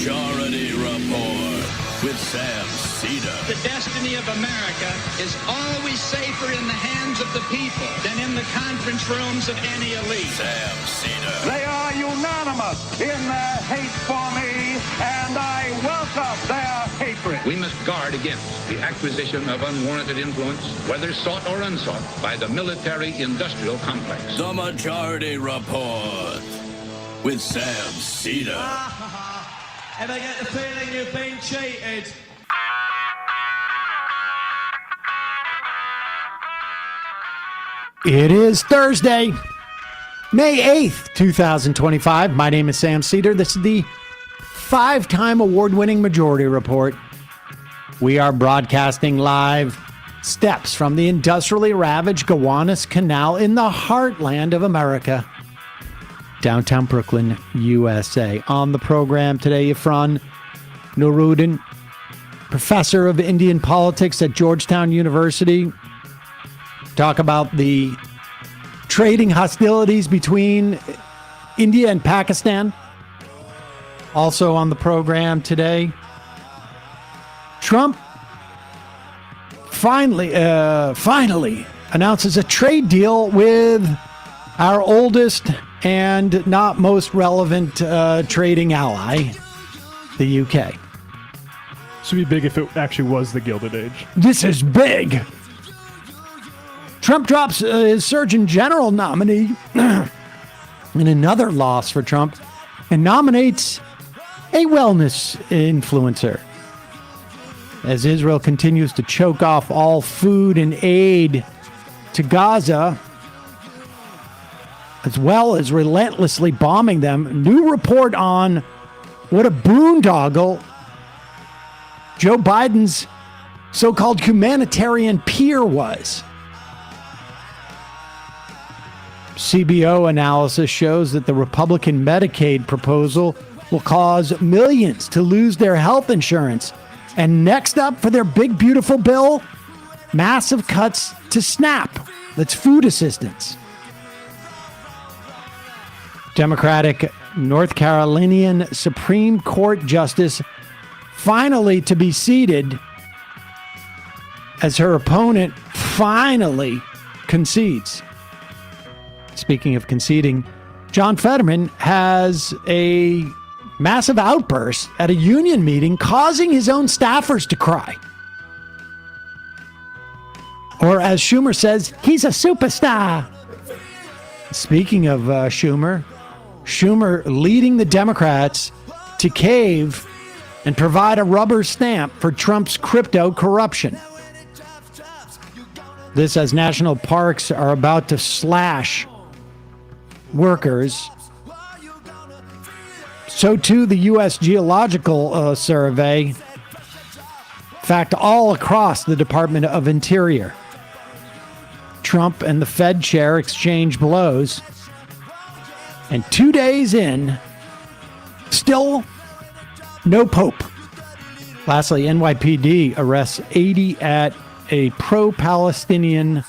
Majority Report with Sam Seder. The destiny of America is always safer in the hands of the people than in the conference rooms of any elite. Sam Seder. They are unanimous in their hate for me, and I welcome their hatred. We must guard against the acquisition of unwarranted influence, whether sought or unsought, by the military-industrial complex. The Majority Report with Sam Seder. Ever get the feeling you've been cheated? It is Thursday, May 8th, 2025. My name is Sam Seder. This is the 5-time award-winning Majority Report. We are broadcasting live steps from the industrially ravaged Gowanus Canal in the heartland of America, downtown Brooklyn, USA. On the program today, Irfan Nooruddin, professor of Indian politics at Georgetown University. Talk about the trading hostilities between India and Pakistan. Also on the program today, Trump finally announces a trade deal with our oldest and not most relevant trading ally, the UK. This would be big if it actually was the Gilded Age. This is big. Trump drops his Surgeon General nominee in another loss for Trump and nominates a wellness influencer. As Israel continues to choke off all food and aid to Gaza, as well as relentlessly bombing them. New report on what a boondoggle Joe Biden's so-called humanitarian peer was. CBO analysis shows that the Republican Medicaid proposal will cause millions to lose their health insurance. And next up for their big, beautiful bill, massive cuts to SNAP. That's food assistance. Democratic North Carolinian Supreme Court Justice finally to be seated as her opponent finally concedes. Speaking of conceding, John Fetterman has a massive outburst at a union meeting, causing his own staffers to cry. Or as Schumer says, he's a superstar. Speaking of Schumer leading the Democrats to cave and provide a rubber stamp for Trump's crypto corruption. This as national parks are about to slash workers. So too the U.S. Geological Survey. In fact, all across the Department of Interior. Trump and the Fed chair exchange blows. And 2 days in, still no Pope. Lastly, NYPD arrests 80 at a pro-Palestinian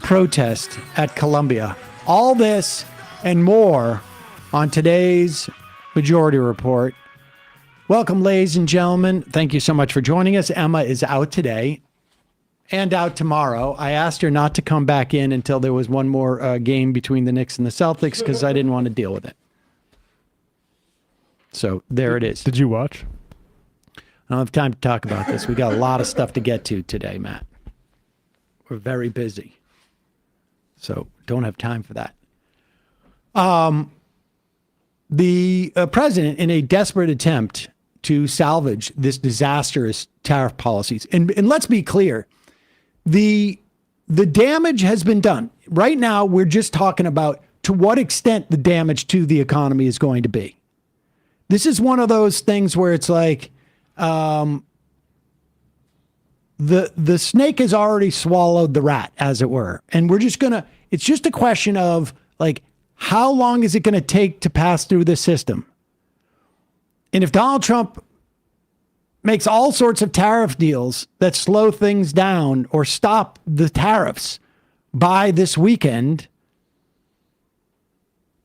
protest at Columbia. All this and more on today's Majority Report. Welcome, ladies and gentlemen. Thank you so much for joining us. Emma is out today and out tomorrow. I asked her not to come back in until there was one more game between the Knicks and the Celtics because I didn't want to deal with it. So there it is. Did you watch? I don't have time to talk about this. We got a lot of stuff to get to today, Matt. We're very busy. So don't have time for that. The president, in a desperate attempt to salvage this disastrous tariff policies, and let's be clear, the damage has been done. Right now, we're just talking about to what extent the damage to the economy is going to be. This is one of those things where it's like the snake has already swallowed the rat, as it were. And we're just it's just a question of like, how long is it going to take to pass through the system? And if Donald Trump makes all sorts of tariff deals that slow things down or stop the tariffs by this weekend,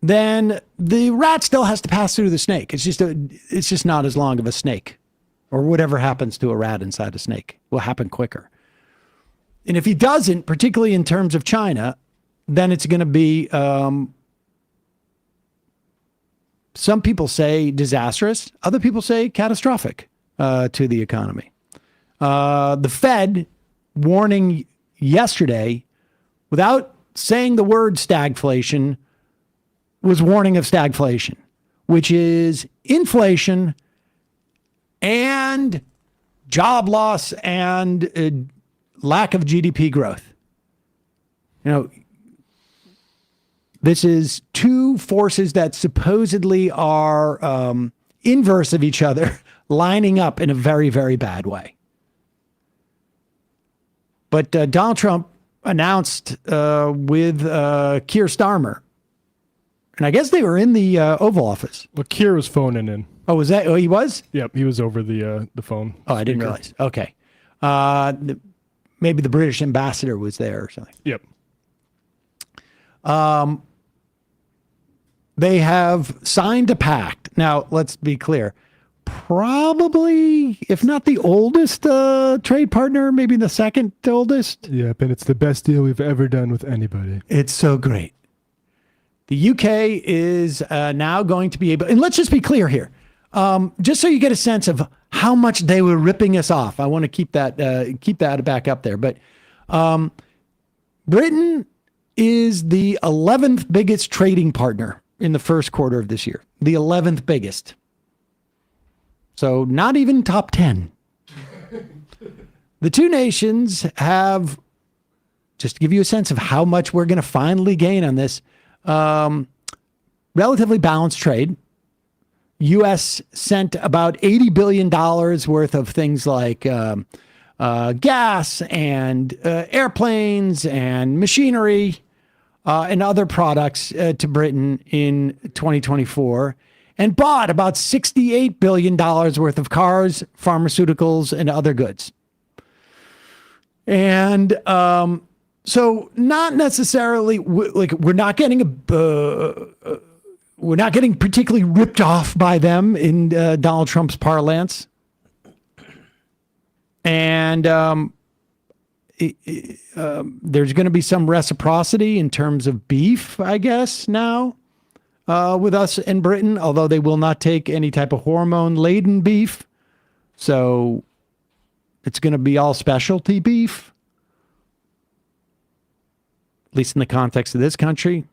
then the rat still has to pass through the snake. It's just not as long of a snake, or whatever happens to a rat inside a snake will happen quicker. And if he doesn't, particularly in terms of China, then it's going to be, some people say disastrous, other people say catastrophic to the economy. The Fed warning yesterday, without saying the word stagflation, was warning of stagflation, which is inflation and job loss and lack of GDP growth. You know, this is two forces that supposedly are inverse of each other, lining up in a very, very bad way. But Donald Trump announced with Keir Starmer, and I guess they were in the Oval Office. Well, Keir was phoning in. Oh, was that? Oh, he was? Yep, he was over the phone. Oh, I didn't realize. Okay. Maybe the British ambassador was there or something. Yep. They have signed a pact. Now, let's be clear. Probably, if not the oldest trade partner, maybe the second oldest. Yep, and it's the best deal we've ever done with anybody. It's so great. The UK is now going to be able, and let's just be clear here, just so you get a sense of how much they were ripping us off. I want to keep that back up there. But Britain is the 11th biggest trading partner in the first quarter of this year. The 11th biggest. So not even top 10. The two nations have, just to give you a sense of how much we're going to finally gain on this, relatively balanced trade. U.S. sent about $80 billion worth of things like gas and airplanes and machinery and other products to Britain in 2024, and bought about $68 billion worth of cars, pharmaceuticals, and other goods. And so not necessarily, we're not getting we're not getting particularly ripped off by them in Donald Trump's parlance. And there's going to be some reciprocity in terms of beef, I guess, now with us in Britain, although they will not take any type of hormone-laden beef. So it's going to be all specialty beef, at least in the context of this country.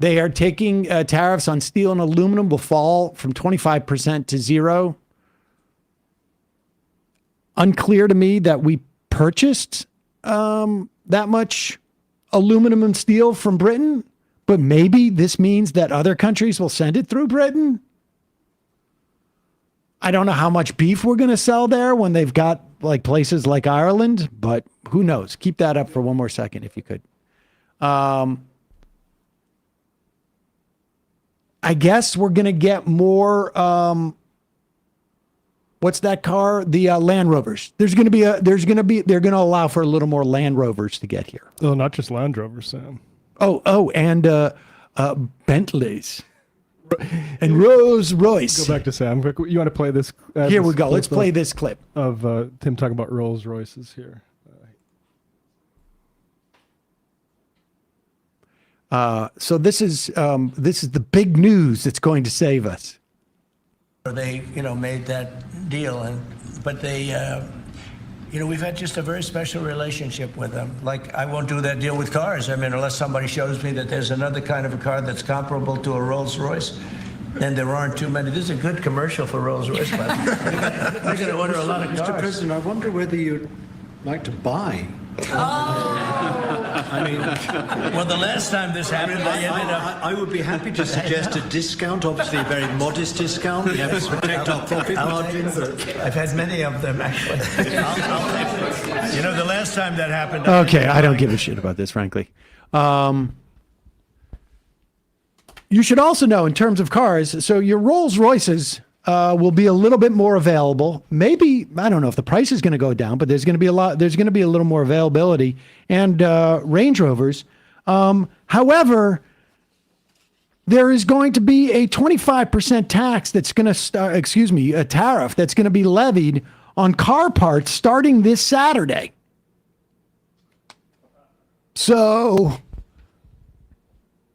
They are taking tariffs on steel and aluminum will fall from 25% to 0%. Unclear to me that we purchased that much aluminum and steel from Britain, but maybe this means that other countries will send it through Britain. I don't know how much beef we're going to sell there when they've got like places like Ireland, but who knows? Keep that up for one more second if you could. I guess we're going to get more, what's that car? The Land Rovers. They're going to allow for a little more Land Rovers to get here. Oh, not just Land Rovers, Sam. And Bentleys. And Rolls Royce. Go back to Sam. You want to play this? Here we go. Let's play this clip of Tim talking about Rolls Royces here. So this is the big news that's going to save us. They, made that deal, but they, we've had just a very special relationship with them. Like, I won't do that deal with cars. I mean, unless somebody shows me that there's another kind of a car that's comparable to a Rolls Royce, and there aren't too many. This is a good commercial for Rolls Royce, but they're going to order a lot of cars. Mr. President, I wonder whether you'd like to buy. I mean, well, the last time this happened, I would be happy to suggest a discount, obviously a very modest discount. We have to protect our profit margin. I've had many of them, actually. The last time that happened... Okay, I don't give a shit about this, frankly. You should also know, in terms of cars, so your Rolls Royces will be a little bit more available. Maybe, I don't know if the price is going to go down, but there's going to be a little more availability. And Range Rovers, However, there is going to be a 25% tax that's going to start, a tariff that's going to be levied on car parts starting this Saturday. So,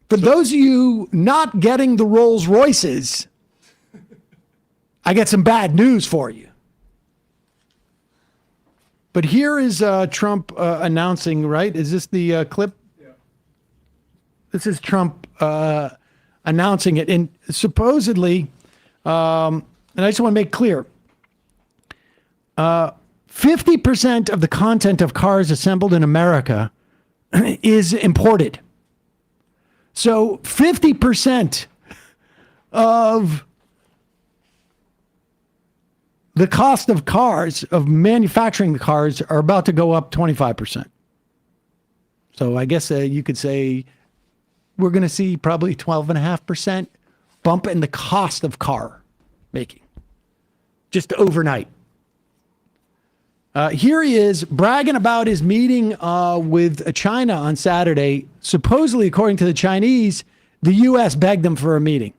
for those of you not getting the Rolls Royces, I got some bad news for you. But here is Trump announcing, right? Is this the clip? Yeah. This is Trump announcing it. And supposedly, and I just want to make clear, 50% of the content of cars assembled in America is imported. So 50% of the cost of cars, of manufacturing the cars, are about to go up 25%. So I guess you could say we're going to see probably 12.5% bump in the cost of car making just overnight. Here he is bragging about his meeting with China on Saturday. Supposedly, according to the Chinese, the U.S. begged them for a meeting.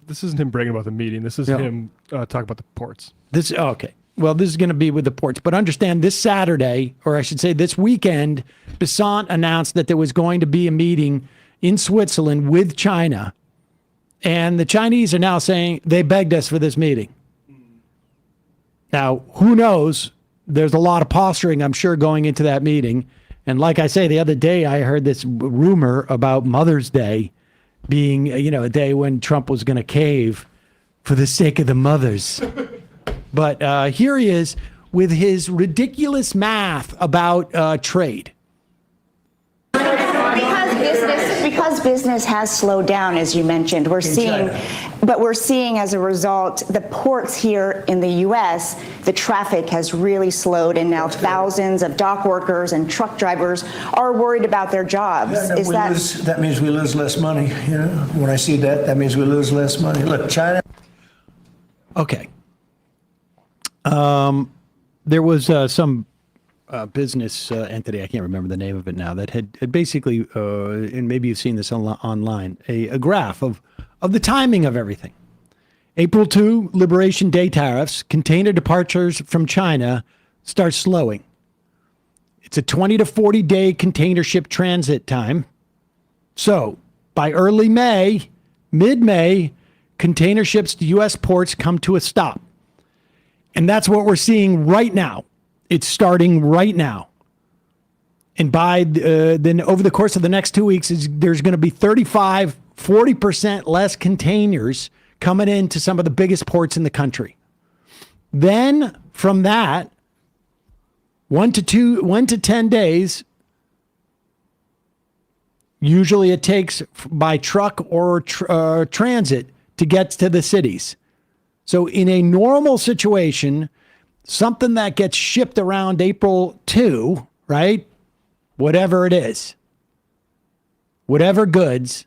This isn't him bragging about the meeting. This is him talking about the ports. Okay. Well, this is going to be with the ports. But understand, this Saturday, or I should say this weekend, Besant announced that there was going to be a meeting in Switzerland with China. And the Chinese are now saying they begged us for this meeting. Now, who knows? There's a lot of posturing, I'm sure, going into that meeting. And like I say, the other day, I heard this rumor about Mother's Day being, a day when Trump was going to cave for the sake of the mothers. But here he is with his ridiculous math about trade. Because business has slowed down, as you mentioned, we're seeing as a result, the ports here in the U.S., the traffic has really slowed, and now thousands of dock workers and truck drivers are worried about their jobs. That means we lose less money. When I see that means we lose less money. Look, China. Okay. There was some business entity, I can't remember the name of it now, that had basically, and maybe you've seen this online, a graph of the timing of everything. April 2, Liberation Day tariffs, container departures from China start slowing. It's a 20 to 40 day container ship transit time. So by early May, mid-May, container ships to U.S. ports come to a stop. And that's what we're seeing right now. It's starting right now. And by then over the course of the next 2 weeks, there's going to be 40% less containers coming into some of the biggest ports in the country. Then from that, 1 to 10 days, usually it takes by truck or transit to get to the cities. So in a normal situation, something that gets shipped around April 2, right? Whatever it is, whatever goods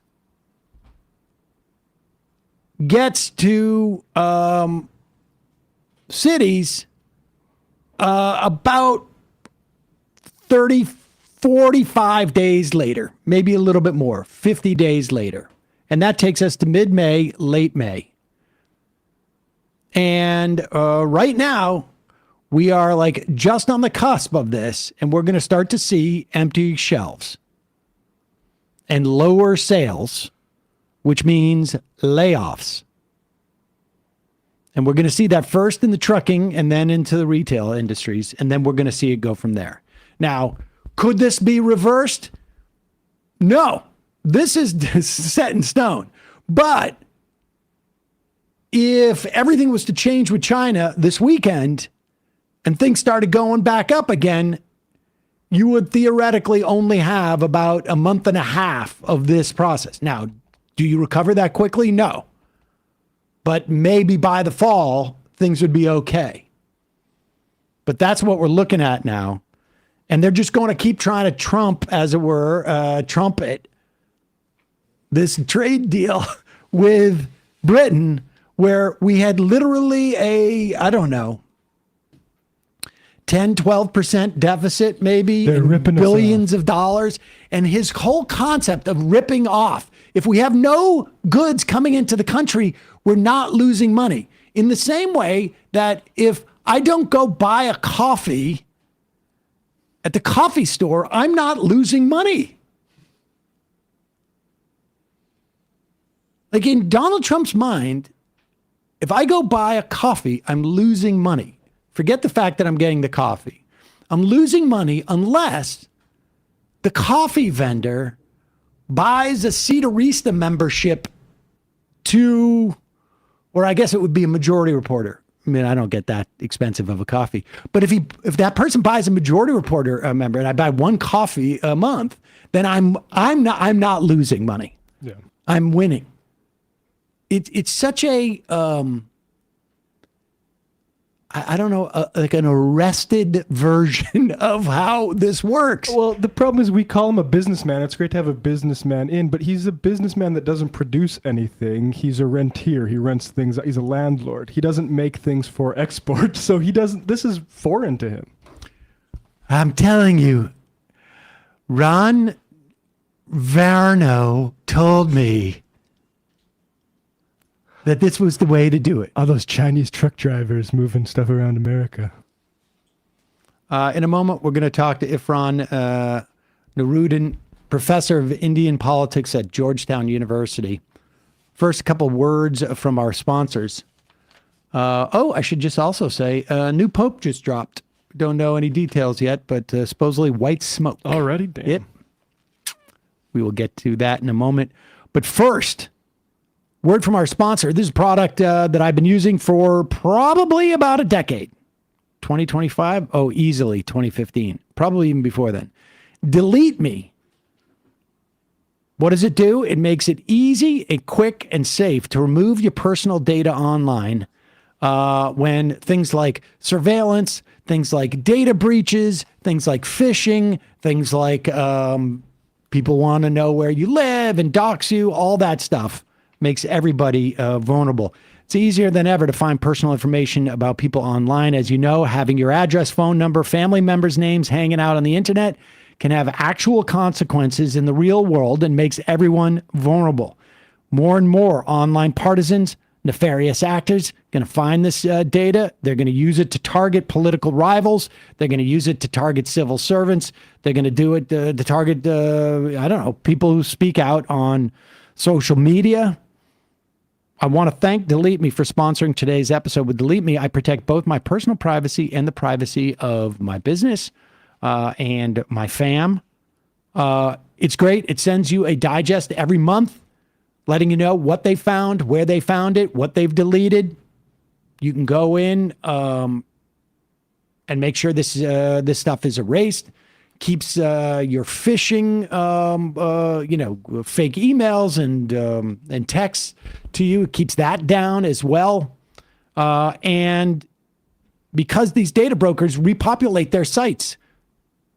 gets to cities about 45 days later, maybe a little bit more, 50 days later. And that takes us to mid-May, late May. And right now, we are like just on the cusp of this, and we're going to start to see empty shelves and lower sales, which means layoffs. And we're going to see that first in the trucking and then into the retail industries, and then we're going to see it go from there. Now, could this be reversed? No, this is set in stone. But if everything was to change with China this weekend and things started going back up again, you would theoretically only have about a month and a half of this process. Now, do you recover that quickly? No. But maybe by the fall, things would be okay. But that's what we're looking at now. And they're just going to keep trying to trump, as it were, trumpet this trade deal with Britain, where we had literally a, 10, 12% deficit, maybe, they're ripping billions of dollars. And his whole concept of ripping off, if we have no goods coming into the country, we're not losing money. In the same way that if I don't go buy a coffee at the coffee store, I'm not losing money. Like in Donald Trump's mind, if I go buy a coffee, I'm losing money. Forget the fact that I'm getting the coffee. I'm losing money unless the coffee vendor buys a Sederista membership to, or I guess it would be a majority reporter. I mean, I don't get that expensive of a coffee. But if that person buys a majority reporter member and I buy one coffee a month, then I'm not losing money. Yeah. I'm winning. It's such a I don't know, like an arrested version of how this works. Well, the problem is we call him a businessman. It's great to have a businessman in, but he's a businessman that doesn't produce anything. He's a rentier. He rents things. He's a landlord. He doesn't make things for export. So this is foreign to him. I'm telling you, Ron Varno told me that this was the way to do it. All those Chinese truck drivers moving stuff around America. In a moment, we're going to talk to Irfan Nooruddin, professor of Indian politics at Georgetown University. First, a couple words from our sponsors. I should just also say, new pope just dropped. Don't know any details yet, but supposedly white smoke. Already? Damn. Yep. We will get to that in a moment. But first, word from our sponsor. This is a product that I've been using for probably about a decade. 2025? Oh, easily 2015. Probably even before then. Delete Me. What does it do? It makes it easy, quick, and safe to remove your personal data online when things like surveillance, things like data breaches, things like phishing, things like people want to know where you live and dox you, all that stuff makes everybody vulnerable. It's easier than ever to find personal information about people online. As you know, having your address, phone number, family members' names hanging out on the internet can have actual consequences in the real world and makes everyone vulnerable. More and more online partisans, nefarious actors, going to find this data. They're going to use it to target political rivals. They're going to use it to target civil servants. They're going to do it to target, people who speak out on social media. I want to thank Delete Me for sponsoring today's episode. With Delete Me, I protect both my personal privacy and the privacy of my business and my fam. It's great. It sends you a digest every month, letting you know what they found, where they found it, what they've deleted. You can go in and make sure this stuff is erased. Keeps your phishing, fake emails and texts to you. It keeps that down as well. And because these data brokers repopulate their sites,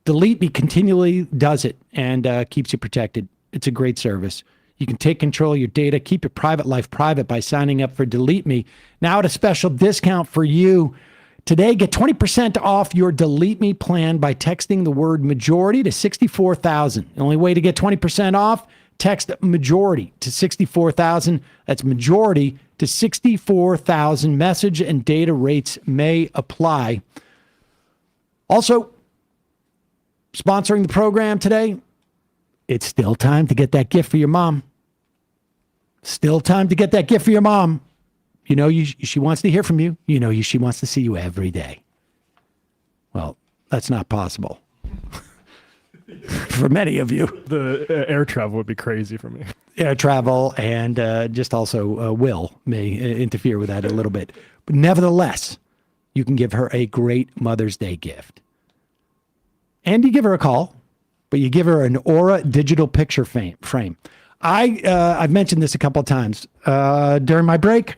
Delete Me continually does it and keeps you protected. It's a great service. You can take control of your data, keep your private life private by signing up for Delete Me. Now at a special discount for you. Today, get 20% off your Delete Me plan by texting the word majority to 64,000. The only way to get 20% off, text majority to 64,000. That's majority to 64,000. Message and data rates may apply. Also, sponsoring the program today, it's still time to get that gift for your mom. Still time to get that gift for your mom. You know, she wants to hear from you. You know, she wants to see you every day. Well, that's not possible for many of you. The air travel would be crazy for me. Air travel and just also Will may interfere with that a little bit. But nevertheless, you can give her a great Mother's Day gift. And you give her a call, but you give her an Aura digital picture frame. I've mentioned this a couple of times. During my break,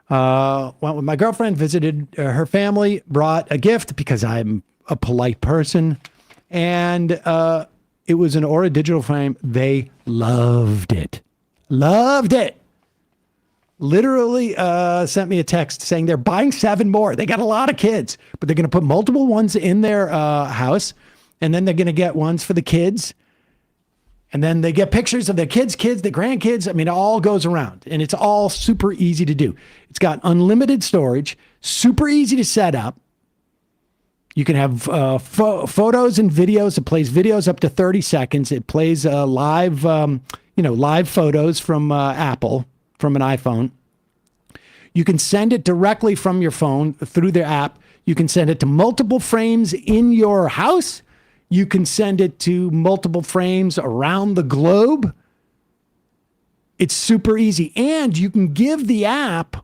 went with my girlfriend, visited her family, brought a gift because I'm a polite person. And it was an Aura digital frame. They loved it. Loved it. Literally sent me a text saying they're buying 7 more. They got a lot of kids, but they're going to put multiple ones in their house. And then they're going to get ones for the kids. And then they get pictures of their kids, their grandkids. I mean, it all goes around, and it's all super easy to do. It's got unlimited storage, super easy to set up. You can have photos and videos. It plays videos up to 30 seconds. It plays live photos from Apple, from an iPhone. You can send it directly from your phone through their app. You can send it to multiple frames in your house. You can send it to multiple frames around the globe. It's super easy. And you can give the app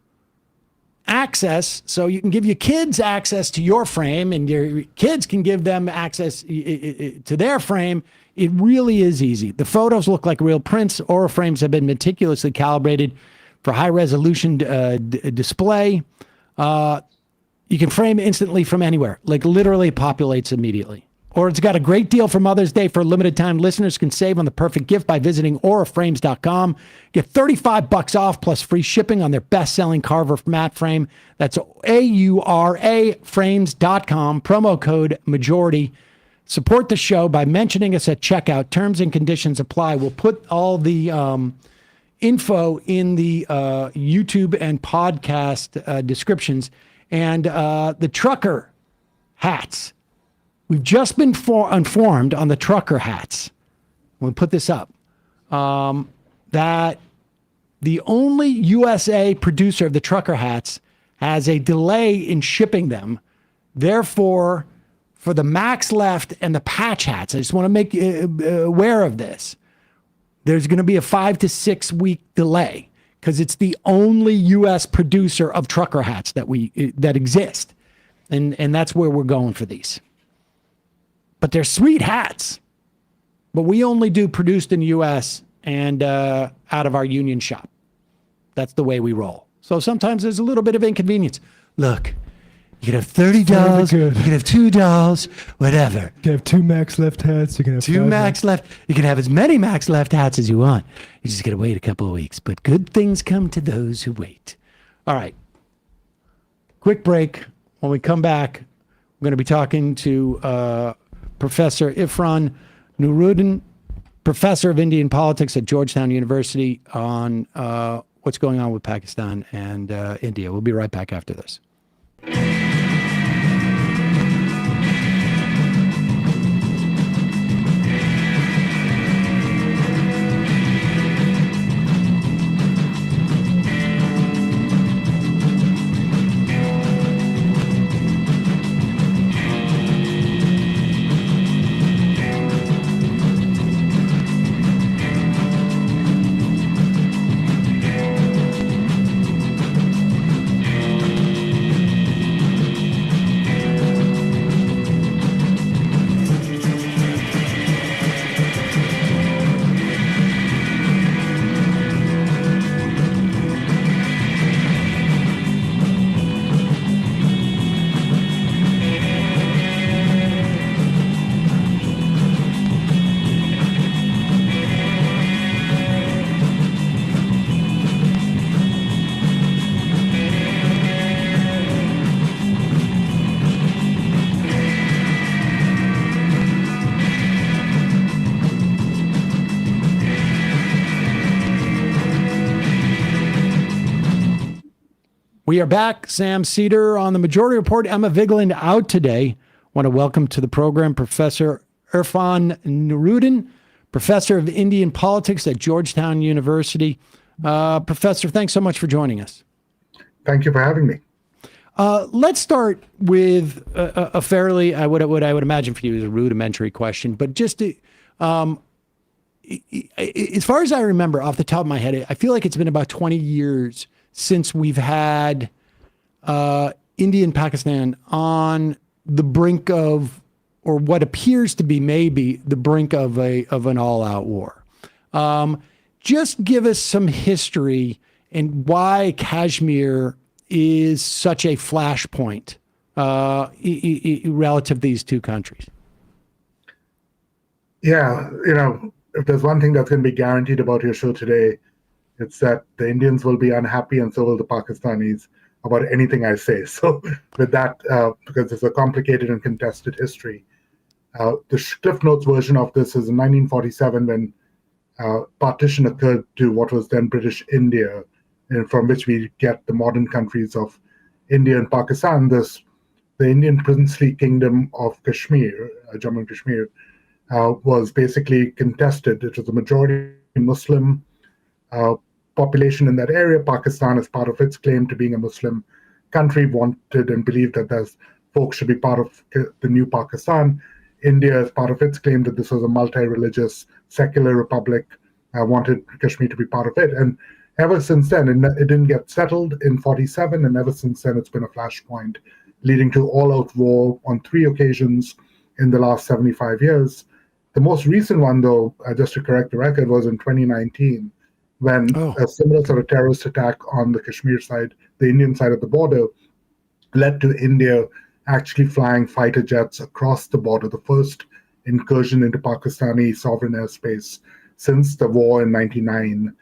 access. So you can give your kids access to your frame, and your kids can give them access to their frame. It really is easy. The photos look like real prints. Aura frames have been meticulously calibrated for high resolution display. You can frame instantly from anywhere, like literally populates immediately. Or it's got a great deal for Mother's Day. For a limited time, listeners can save on the perfect gift by visiting auraframes.com. Get $35 off plus free shipping on their best-selling Carver mat frame. That's AURA frames.com. Promo code majority. Support the show by mentioning us at checkout. Terms and conditions apply. We'll put all the info in the YouTube and podcast descriptions. And the trucker hats. We've just been informed on the trucker hats. We'll put this up. That the only USA producer of the trucker hats has a delay in shipping them. Therefore, for the Max Left and the patch hats, I just want to make you aware of this. There's going to be a 5 to 6 week delay because it's the only U.S. producer of trucker hats that exist. And that's where we're going for these. But they're sweet hats. But we only do produced in the U.S. and out of our union shop. That's the way we roll. So sometimes there's a little bit of inconvenience. Look, you can have $30, you can have $2, whatever. You can have 2 Max Left hats. You can have 2 Max Left. You can have as many Max Left hats as you want. You just got to wait a couple of weeks. But good things come to those who wait. All right. Quick break. When we come back, we're going to be talking to Professor Irfan Nooruddin, professor of Indian politics at Georgetown University, on what's going on with Pakistan and India. We'll be right back after this. We are back. Sam Seder on the Majority Report. Emma Vigeland out today. Want to welcome to the program Professor Irfan Nooruddin, Professor of Indian Politics at Georgetown University. Professor, thanks so much for joining us. Thank you for having me. Let's start with a fairly, what I would imagine for you is a rudimentary question, but just to, as far as I remember off the top of my head, I feel like it's been about 20 years since we've had India and Pakistan on the brink of, or what appears to be maybe the brink of an all-out war. Just give us some history and why Kashmir is such a flashpoint relative to these two countries. Yeah, if there's one thing that's going to be guaranteed about your show today, it's that the Indians will be unhappy and so will the Pakistanis about anything I say. So with that, because it's a complicated and contested history, the Cliff Notes version of this is in 1947 when partition occurred to what was then British India, and from which we get the modern countries of India and Pakistan. The Indian princely kingdom of Kashmir, Jammu and Kashmir, was basically contested. It was a majority Muslim population in that area. Pakistan, as part of its claim to being a Muslim country, wanted and believed that those folks should be part of the new Pakistan. India, as part of its claim that this was a multi-religious, secular republic, wanted Kashmir to be part of it. And ever since then, it didn't get settled in 47, and ever since then, it's been a flashpoint, leading to all-out war on 3 occasions in the last 75 years. The most recent one, though, just to correct the record, was in 2019, when a similar sort of terrorist attack on the Kashmir side, the Indian side of the border, led to India actually flying fighter jets across the border, the first incursion into Pakistani sovereign airspace since the war in 99.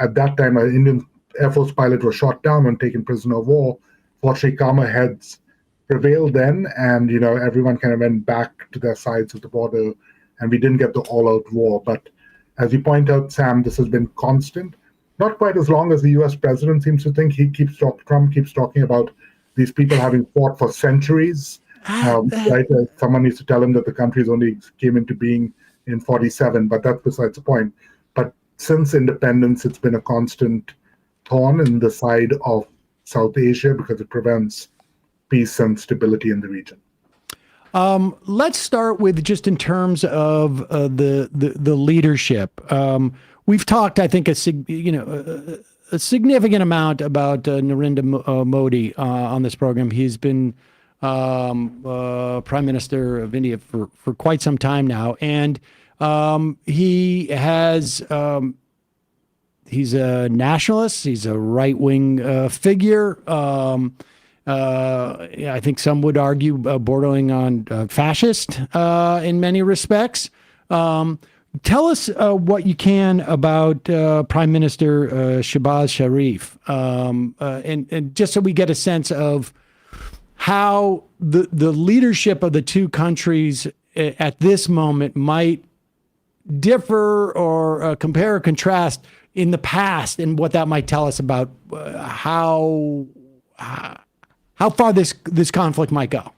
At that time, an Indian Air Force pilot was shot down and taken prisoner of war. Fortunately, calmer heads prevailed then, and everyone kind of went back to their sides of the border, and we didn't get the all-out war. But as you point out, Sam, this has been constant. Not quite as long as the U.S. president seems to think. Trump keeps talking about these people having fought for centuries. Right? Someone needs to tell him that the countries only came into being in 47, but that's besides the point. But since independence, it's been a constant thorn in the side of South Asia because it prevents peace and stability in the region. Let's start with just in terms of the leadership. We've talked, I think, a significant amount about Narendra Modi on this program. He's been Prime Minister of India for quite some time now, and he has he's a nationalist. He's a right-wing figure. I think some would argue bordering on fascist in many respects. Tell us what you can about Prime Minister Shehbaz Sharif, and just so we get a sense of how the leadership of the two countries at this moment might differ or compare or contrast in the past, and what that might tell us about how far this conflict might go.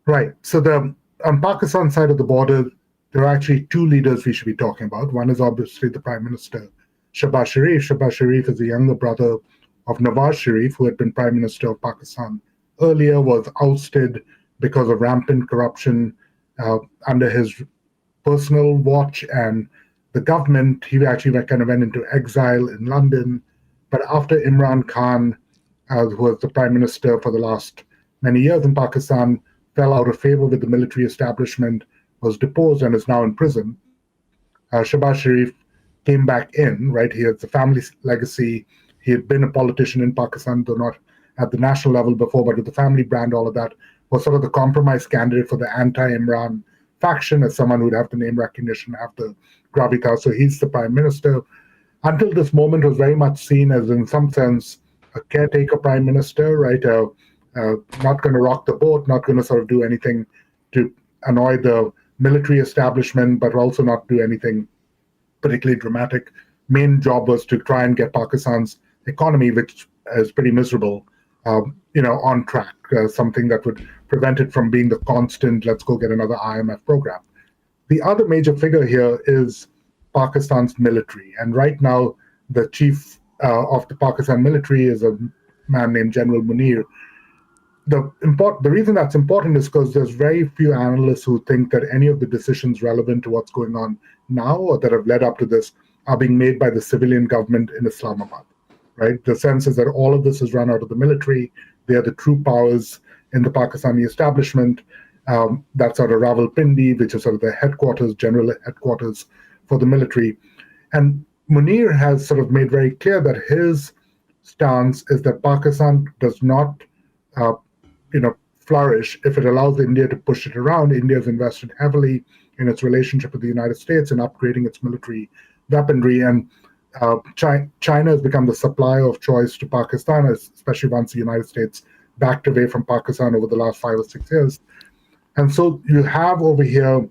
Right. So on Pakistan side of the border, there are actually 2 leaders we should be talking about. One is obviously the Prime Minister, Shehbaz Sharif. Shehbaz Sharif is the younger brother of Nawaz Sharif, who had been Prime Minister of Pakistan earlier, was ousted because of rampant corruption under his personal watch and the government. He actually kind of went into exile in London. But after Imran Khan, who was the Prime Minister for the last many years in Pakistan, fell out of favor with the military establishment, was deposed, and is now in prison, Shehbaz Sharif came back in, right? He has a family legacy. He had been a politician in Pakistan, though not at the national level before, but with the family brand, all of that, was sort of the compromise candidate for the anti-Imran faction, as someone who'd have the name recognition, have the gravitas. So he's the Prime Minister. Until this moment, was very much seen as, in some sense, a caretaker Prime Minister, right? Not going to rock the boat, not going to sort of do anything to annoy the military establishment, but also not do anything particularly dramatic. Main job was to try and get Pakistan's economy, which is pretty miserable, on track, something that would prevent it from being the constant, let's go get another IMF program. The other major figure here is Pakistan's military. And right now, the chief of the Pakistan military is a man named General Munir. The reason that's important is because there's very few analysts who think that any of the decisions relevant to what's going on now or that have led up to this are being made by the civilian government in Islamabad, right? The sense is that all of this is run out of the military. They are the true powers in the Pakistani establishment. That's out of Rawalpindi, which is sort of the headquarters, general headquarters for the military. And Munir has sort of made very clear that his stance is that Pakistan does not flourish if it allows India to push it around. India has invested heavily in its relationship with the United States and upgrading its military weaponry. And China has become the supplier of choice to Pakistan, especially once the United States backed away from Pakistan over the last 5 or 6 years. And so you have over here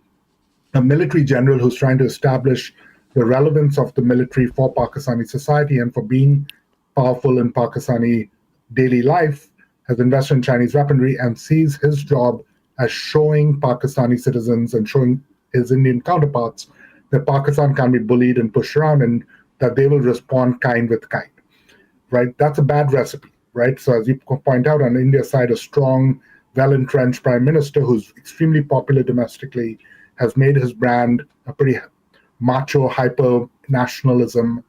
a military general who's trying to establish the relevance of the military for Pakistani society and for being powerful in Pakistani daily life, has invested in Chinese weaponry and sees his job as showing Pakistani citizens and showing his Indian counterparts that Pakistan can be bullied and pushed around and that they will respond kind with kind, right? That's a bad recipe, right? So as you point out, on India's side, a strong, well-entrenched prime minister who's extremely popular domestically has made his brand a pretty macho, hyper-nationalism,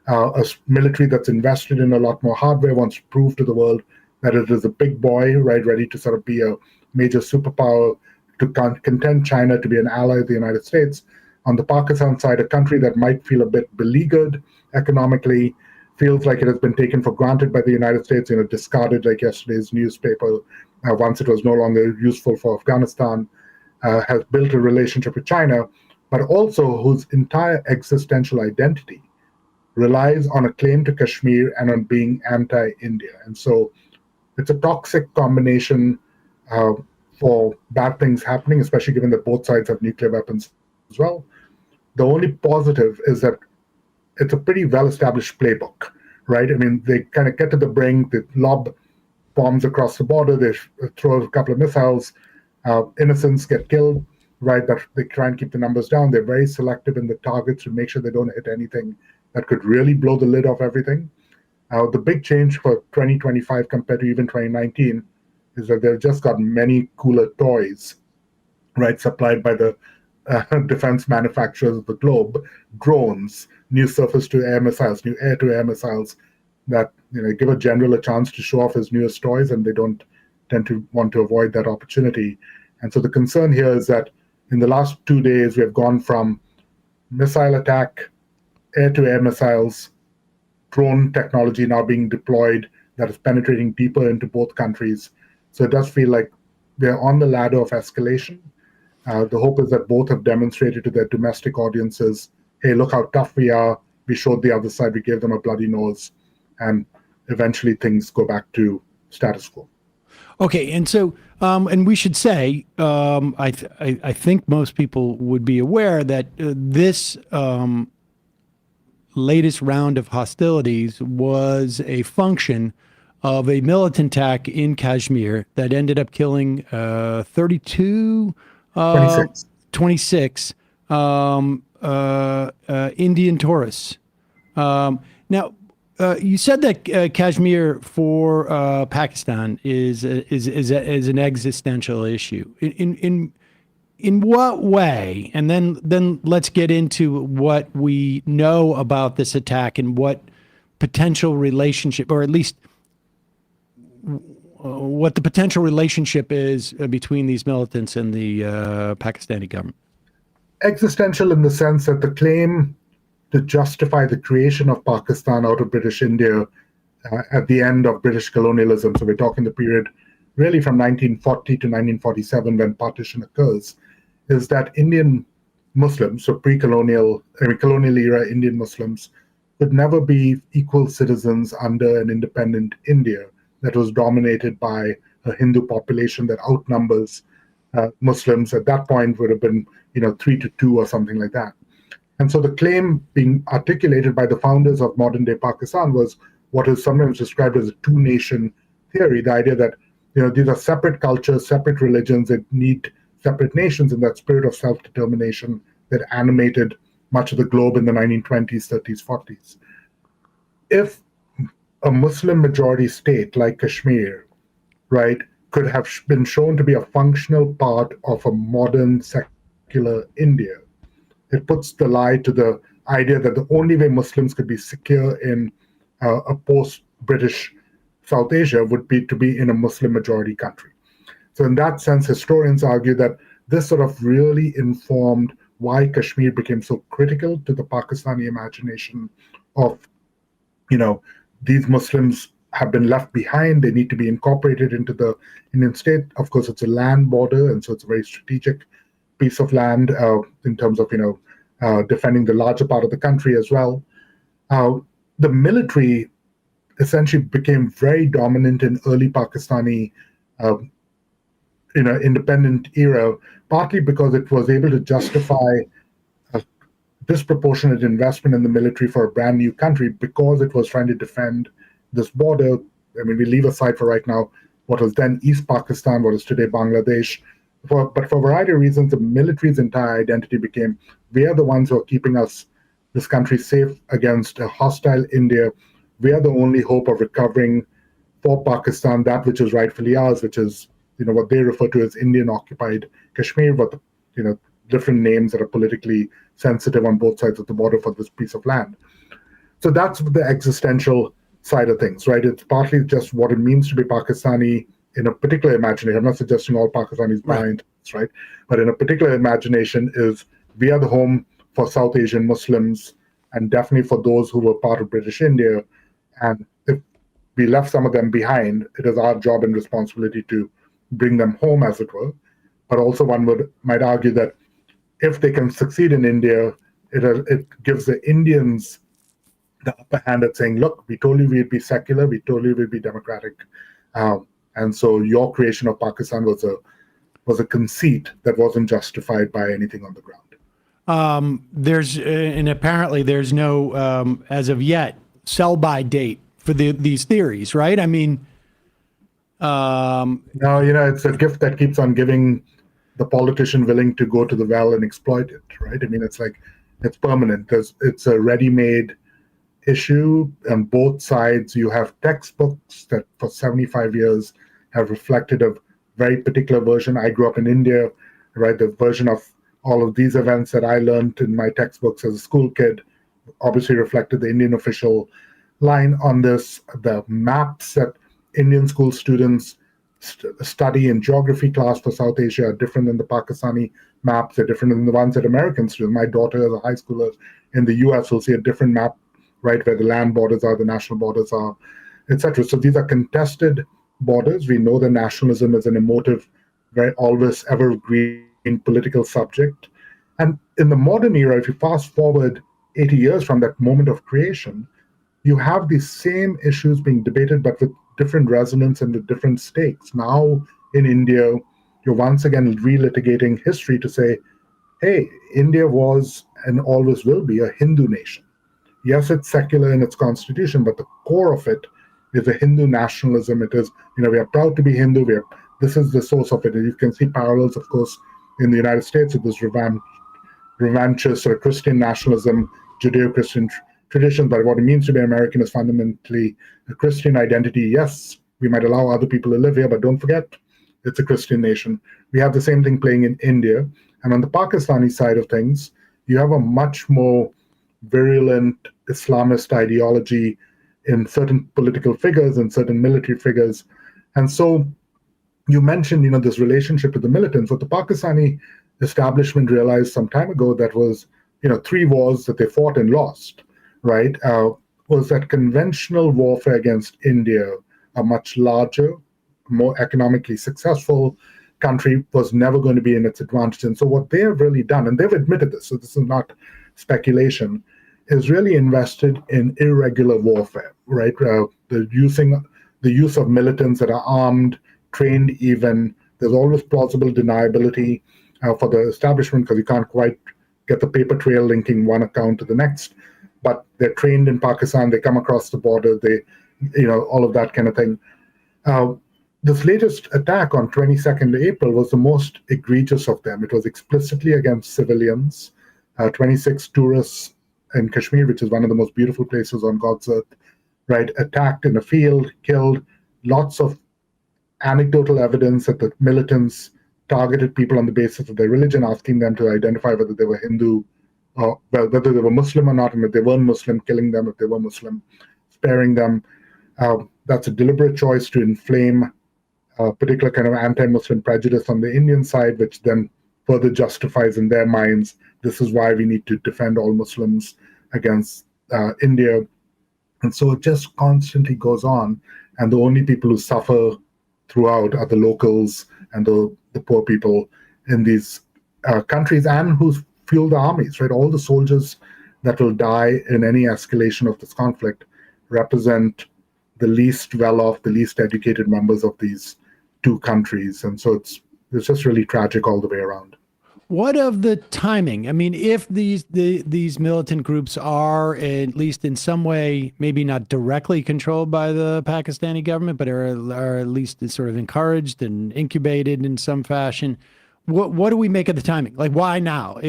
a military that's invested in a lot more hardware, wants to prove to the world that it is a big boy, right, ready to sort of be a major superpower, to contend China to be an ally of the United States. On the Pakistan side, a country that might feel a bit beleaguered economically, feels like it has been taken for granted by the United States, discarded like yesterday's newspaper once it was no longer useful for Afghanistan, has built a relationship with China, but also whose entire existential identity relies on a claim to Kashmir and on being anti-India. And so it's a toxic combination for bad things happening, especially given that both sides have nuclear weapons as well. The only positive is that it's a pretty well-established playbook, right? I mean, they kind of get to the brink, they lob bombs across the border, they throw a couple of missiles, innocents get killed, right? But they try and keep the numbers down. They're very selective in the targets to make sure they don't hit anything that could really blow the lid off everything. The big change for 2025 compared to even 2019 is that they've just got many cooler toys, right, supplied by the defense manufacturers of the globe, drones, new surface-to-air missiles, new air-to-air missiles that give a general a chance to show off his newest toys, and they don't tend to want to avoid that opportunity. And so the concern here is that in the last 2 days, we have gone from missile attack, air-to-air missiles, drone technology now being deployed that is penetrating deeper into both countries. So it does feel like they're on the ladder of escalation. The hope is that both have demonstrated to their domestic audiences, hey, look how tough we are. We showed the other side, we gave them a bloody nose, and eventually things go back to status quo. Okay, and so, and we should say, I think most people would be aware that this latest round of hostilities was a function of a militant attack in Kashmir that ended up killing 26 Indian tourists. Now, you said that Kashmir for Pakistan is an existential issue. In what way? And then let's get into what we know about this attack and what potential relationship, or at least what the potential relationship is between these militants and the Pakistani government. Existential in the sense that the claim to justify the creation of Pakistan out of British India at the end of British colonialism, so we're talking the period really from 1940 to 1947 when partition occurs, is that Indian Muslims, so colonial era Indian Muslims, could never be equal citizens under an independent India that was dominated by a Hindu population that outnumbers Muslims. At that point would have been 3-2 or something like that. And so the claim being articulated by the founders of modern-day Pakistan was what is sometimes described as a two-nation theory, the idea that these are separate cultures, separate religions that need separate nations, in that spirit of self-determination that animated much of the globe in the 1920s, 30s, 40s. If a Muslim-majority state like Kashmir, right, could have been shown to be a functional part of a modern secular India, it puts the lie to the idea that the only way Muslims could be secure in a post-British South Asia would be to be in a Muslim-majority country. So in that sense, historians argue that this sort of really informed why Kashmir became so critical to the Pakistani imagination of, these Muslims have been left behind, they need to be incorporated into the Indian state. Of course, it's a land border, and so it's a very strategic piece of land in terms of, defending the larger part of the country as well. The military essentially became very dominant in early Pakistani independent era, partly because it was able to justify disproportionate investment in the military for a brand new country because it was trying to defend this border. I mean, we leave aside for right now what was then East Pakistan, what is today Bangladesh. But for a variety of reasons, the military's entire identity became, we are the ones who are keeping this country safe against a hostile India. We are the only hope of recovering for Pakistan that which is rightfully ours, which is, what they refer to as Indian-occupied Kashmir, but, different names that are politically sensitive on both sides of the border for this piece of land. So that's the existential side of things, right? It's partly just what it means to be Pakistani in a particular imagination. I'm not suggesting all Pakistanis buy into this, right? But in a particular imagination is we are the home for South Asian Muslims and definitely for those who were part of British India. And if we left some of them behind, it is our job and responsibility to bring them home, as it were. But also one might argue that if they can succeed in India, it gives the Indians the upper hand at saying, look, we told you we'd be secular, we told you we'd be democratic. And so your creation of Pakistan was a conceit that wasn't justified by anything on the ground. Apparently there's no, as of yet, sell-by date for these theories, right? I mean, no, it's a gift that keeps on giving the politician willing to go to the well and exploit it, right? I mean, it's permanent. It's a ready-made issue on both sides. You have textbooks that for 75 years have reflected a very particular version. I grew up in India, right? The version of all of these events that I learned in my textbooks as a school kid obviously reflected the Indian official line on this. The maps that Indian school students study in geography class for South Asia are different than the Pakistani maps. They're different than the ones that Americans do. My daughter, as a high schooler in the US, will see a different map, right, where the land borders are, the national borders are, etc. So these are contested borders. We know that nationalism is an emotive, very always evergreen political subject. And in the modern era, if you fast forward 80 years from that moment of creation, you have these same issues being debated, but with different resonance and with different stakes. Now in India, you're once again relitigating history to say, hey, India was and always will be a Hindu nation. Yes, it's secular in its constitution, but the core of it is a Hindu nationalism. It is, we are proud to be Hindu. This is the source of it. And you can see parallels, of course, in the United States with this revanchist or Christian nationalism, Judeo-Christian tradition. But what it means to be American is fundamentally a Christian identity. Yes, we might allow other people to live here, but don't forget, it's a Christian nation. We have the same thing playing in India. And on the Pakistani side of things, you have a much more virulent Islamist ideology in certain political figures and certain military figures. And so you mentioned, this relationship with the militants. What the Pakistani establishment realized some time ago that was, 3 wars that they fought and lost, right, was that conventional warfare against India, a much larger, more economically successful country, was never going to be in its advantage. And so what they have really done, and they've admitted this, so this is not speculation, is really invested in irregular warfare, right? The use of militants that are armed, trained even. There's always plausible deniability for the establishment because you can't quite get the paper trail linking one account to the next. But they're trained in Pakistan, they come across the border, they, all of that kind of thing. This latest attack on 22nd April was the most egregious of them. It was explicitly against civilians. 26 tourists in Kashmir, which is one of the most beautiful places on God's earth, right, attacked in a field, killed. Lots of anecdotal evidence that the militants targeted people on the basis of their religion, asking them to identify whether they were Hindu, whether they were Muslim or not, and if they weren't Muslim, killing them. If they were Muslim, sparing them. That's a deliberate choice to inflame a particular kind of anti-Muslim prejudice on the Indian side, which then further justifies in their minds, this is why we need to defend all Muslims against India. And so it just constantly goes on. And the only people who suffer throughout are the locals and the poor people in these countries, and who fuel the armies, right? All the soldiers that will die in any escalation of this conflict represent the least well-off, the least educated members of these two countries. And so it's just really tragic all the way around. What of the timing? I mean, if these militant groups are at least in some way, maybe not directly controlled by the Pakistani government, but are at least sort of encouraged and incubated in some fashion, what do we make of the timing? Like, why now?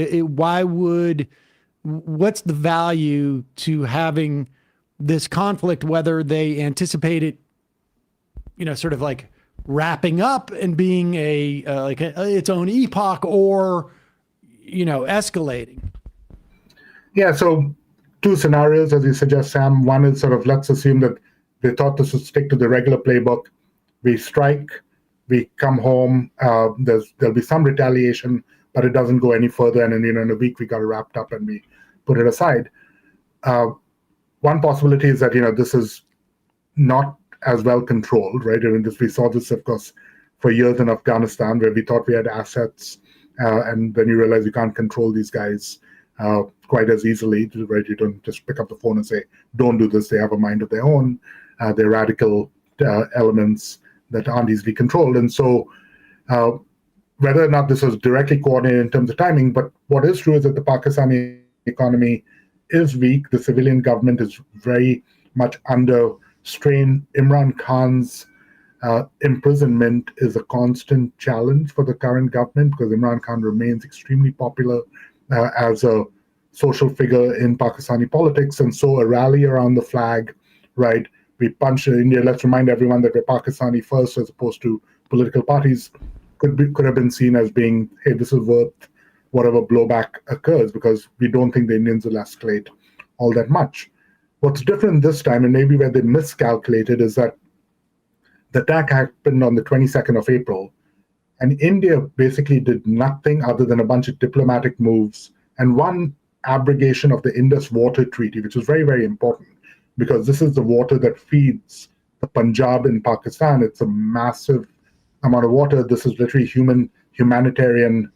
What's the value to having this conflict, whether they anticipate it, sort of like wrapping up and being its own epoch, or escalating? Yeah, so two scenarios, as you suggest, Sam. One is sort of, let's assume that they thought this would stick to the regular playbook. We strike, we come home, there'll be some retaliation, but it doesn't go any further, and in a week we got it wrapped up and we put it aside. One possibility is that this is not as well controlled, right? I mean, we saw this, of course, for years in Afghanistan, where we thought we had assets, and then you realize you can't control these guys quite as easily, right? You don't just pick up the phone and say, don't do this. They have a mind of their own. They're radical elements that aren't easily controlled. And so whether or not this was directly coordinated in terms of timing, but what is true is that the Pakistani economy is weak. The civilian government is very much under strain. Imran Khan's imprisonment is a constant challenge for the current government, because Imran Khan remains extremely popular as a social figure in Pakistani politics. And so a rally around the flag, right? We punch India. Let's remind everyone that we're Pakistani first, as opposed to political parties, could have been seen as being, hey, this is worth whatever blowback occurs, because we don't think the Indians will escalate all that much. What's different this time, and maybe where they miscalculated, is that the attack happened on the 22nd of April, and India basically did nothing other than a bunch of diplomatic moves and one abrogation of the Indus Water Treaty, which is very, very important, because this is the water that feeds the Punjab in Pakistan. It's a massive amount of water. This is literally humanitarian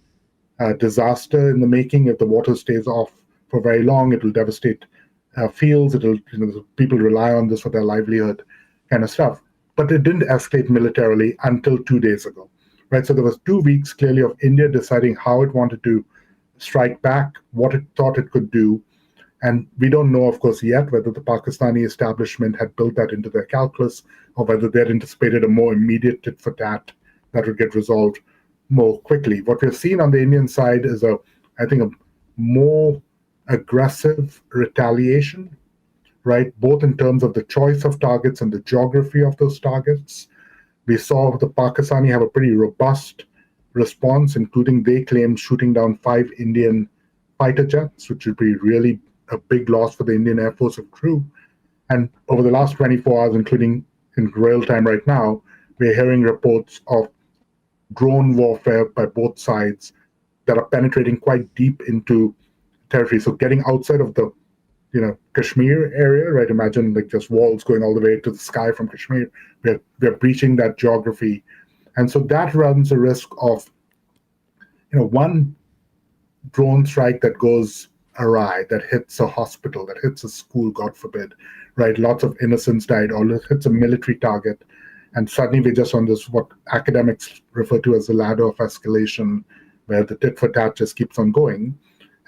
disaster in the making. If the water stays off for very long, it will devastate fields. It'll, people rely on this for their livelihood, kind of stuff. But it didn't escalate militarily until 2 days ago, right? So there was 2 weeks clearly of India deciding how it wanted to strike back, what it thought it could do. And we don't know, of course, yet whether the Pakistani establishment had built that into their calculus, or whether they had anticipated a more immediate tit for tat that would get resolved more quickly. What we've seen on the Indian side is I think a more aggressive retaliation, right? Both in terms of the choice of targets and the geography of those targets. We saw the Pakistani have a pretty robust response, including, they claimed, shooting down 5 Indian fighter jets, which would be really a big loss for the Indian Air Force of crew. And over the last 24 hours, including in real time right now, we're hearing reports of drone warfare by both sides that are penetrating quite deep into territory. So getting outside of the Kashmir area, right? Imagine like just walls going all the way to the sky from Kashmir. We're breaching that geography. And so that runs a risk of, one drone strike that goes awry, that hits a hospital, that hits a school, God forbid, right? Lots of innocents died, or it hits a military target. And suddenly we're just on this, what academics refer to as the ladder of escalation, where the tit for tat just keeps on going.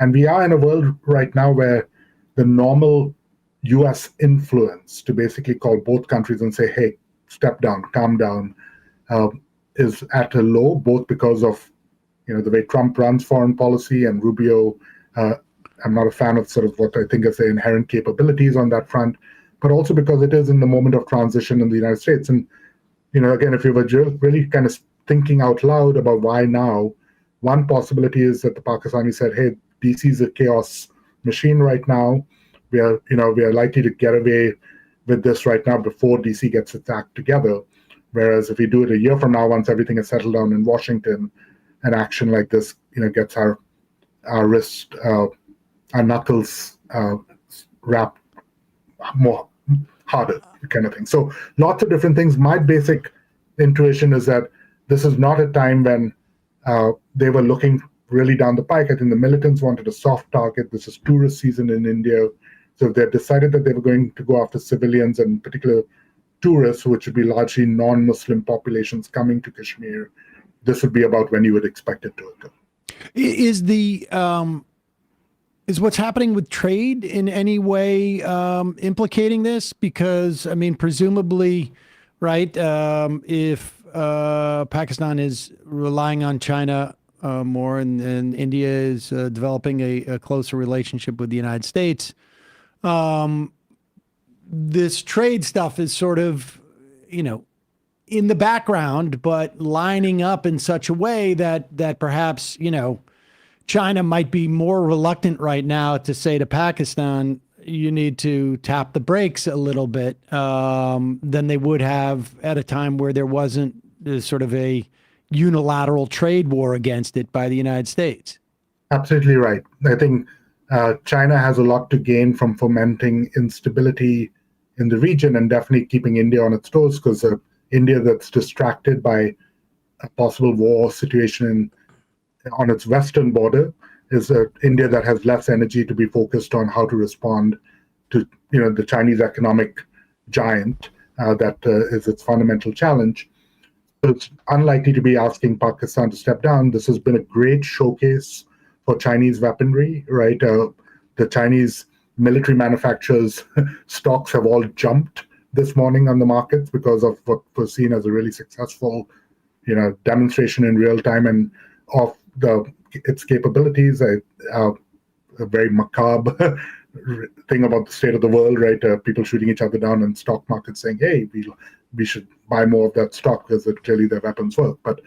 And we are in a world right now where the normal US influence to basically call both countries and say, hey, step down, calm down, is at a low, both because of the way Trump runs foreign policy, and Rubio, I'm not a fan of sort of what I think is the inherent capabilities on that front, but also because it is in the moment of transition in the United States. And, again, if you were really kind of thinking out loud about why now, one possibility is that the Pakistani said, hey, DC is a chaos machine right now. We are likely to get away with this right now before DC gets its act together. Whereas if we do it a year from now, once everything is settled down in Washington, an action like this, gets our wrist, our knuckles wrapped more harder, kind of thing. So lots of different things. My basic intuition is that this is not a time when they were looking really down the pike. I think the militants wanted a soft target. This is tourist season in India. So they decided that they were going to go after civilians, and in particular tourists, which would be largely non-Muslim populations coming to Kashmir. This would be about when you would expect it to occur. Is the is what's happening with trade in any way implicating this? Because I mean, presumably, right? If Pakistan is relying on China more, and India is developing a closer relationship with the United States, this trade stuff is sort of, in the background, but lining up in such a way that perhaps, China might be more reluctant right now to say to Pakistan, you need to tap the brakes a little bit than they would have at a time where there wasn't sort of a unilateral trade war against it by the United States. Absolutely right. I think China has a lot to gain from fomenting instability in the region and definitely keeping India on its toes, because India that's distracted by a possible war situation on its western border is India that has less energy to be focused on how to respond to the Chinese economic giant that is its fundamental challenge. So it's unlikely to be asking Pakistan to step down. This has been a great showcase for Chinese weaponry, right? The Chinese military manufacturers' stocks have all jumped this morning on the markets because of what was seen as a really successful, demonstration in real time and of its capabilities. A very macabre thing about the state of the world, right? People shooting each other down in stock markets, saying, "Hey, we should buy more of that stock because clearly their weapons work." But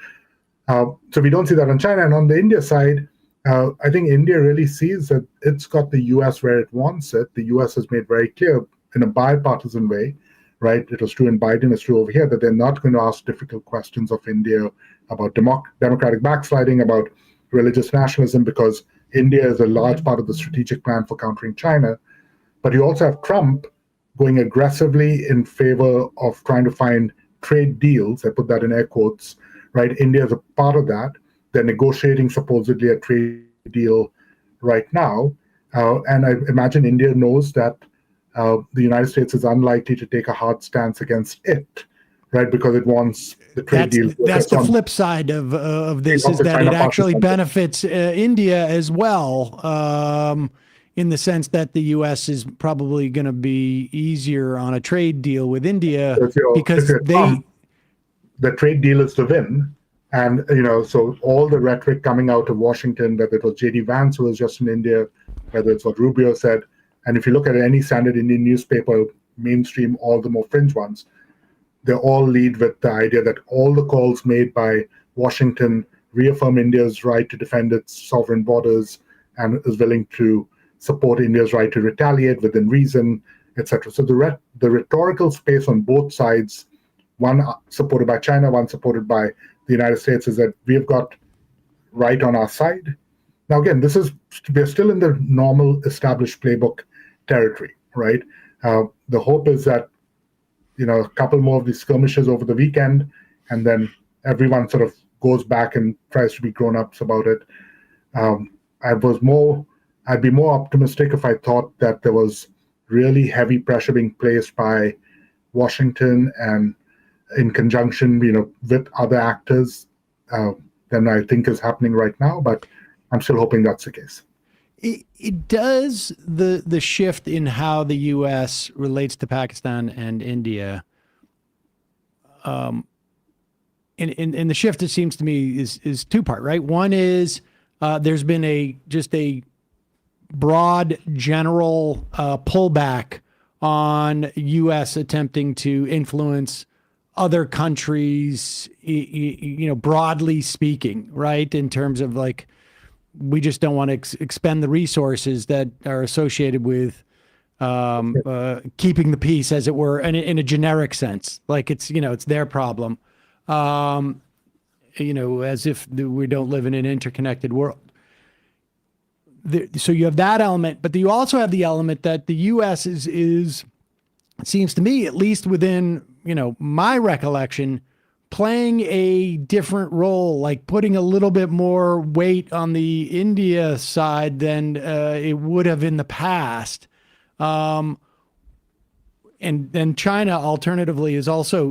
so we don't see that on China. And on the India side, I think India really sees that it's got the U.S. where it wants it. The U.S. has made very clear in a bipartisan way, right? It was true in Biden, it's true over here, that they're not going to ask difficult questions of India about democratic backsliding, about religious nationalism, because India is a large part of the strategic plan for countering China. But you also have Trump going aggressively in favor of trying to find trade deals. I put that in air quotes, right? India is a part of that. They're negotiating supposedly a trade deal right now. And I imagine India knows that the United States is unlikely to take a hard stance against it, right? Because it wants the trade deal. That's the flip side of this, is that it actually benefits India as well, in the sense that the U.S. is probably going to be easier on a trade deal with India because the trade deal is to win. And, so all the rhetoric coming out of Washington, whether it was J.D. Vance, who was just in India, whether it's what Rubio said, and if you look at any standard Indian newspaper, mainstream, all the more fringe ones, they all lead with the idea that all the calls made by Washington reaffirm India's right to defend its sovereign borders and is willing to support India's right to retaliate within reason, etc. So the rhetorical space on both sides, one supported by China, one supported by the United States, is that we've got right on our side. Now, again, we're still in the normal established playbook territory, right? The hope is that, a couple more of these skirmishes over the weekend, and then everyone sort of goes back and tries to be grown-ups about it. I'd be more optimistic if I thought that there was really heavy pressure being placed by Washington and in conjunction, with other actors than I think is happening right now. But I'm still hoping that's the case. It does the shift in how the U.S. relates to Pakistan and India. And the shift, it seems to me, is two-part, right? One is there's been a broad general pullback on U.S. attempting to influence other countries, broadly speaking, right? In terms of we just don't want to expend the resources that are associated with keeping the peace, as it were, in a generic sense. Like it's their problem, as if we don't live in an interconnected world. So you have that element, but you also have the element that the U.S. is it seems to me, at least within my recollection, playing a different role, like putting a little bit more weight on the India side than it would have in the past. And then China, alternatively,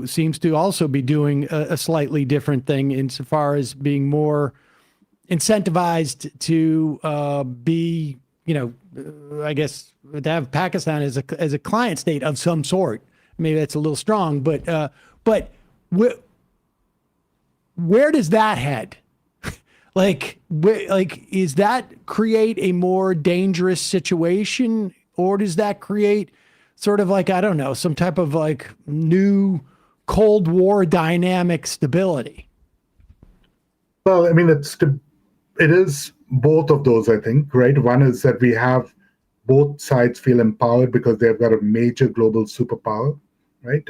seems to also be doing a slightly different thing insofar as being more incentivized to be, I guess, to have Pakistan as a client state of some sort. Maybe that's a little strong, but where does that head? Is that create a more dangerous situation, or does that create sort of like, I don't know, some type of like new Cold War dynamic stability? Well, I mean, it is both of those, I think, right? One is that we have both sides feel empowered because they've got a major global superpower, right?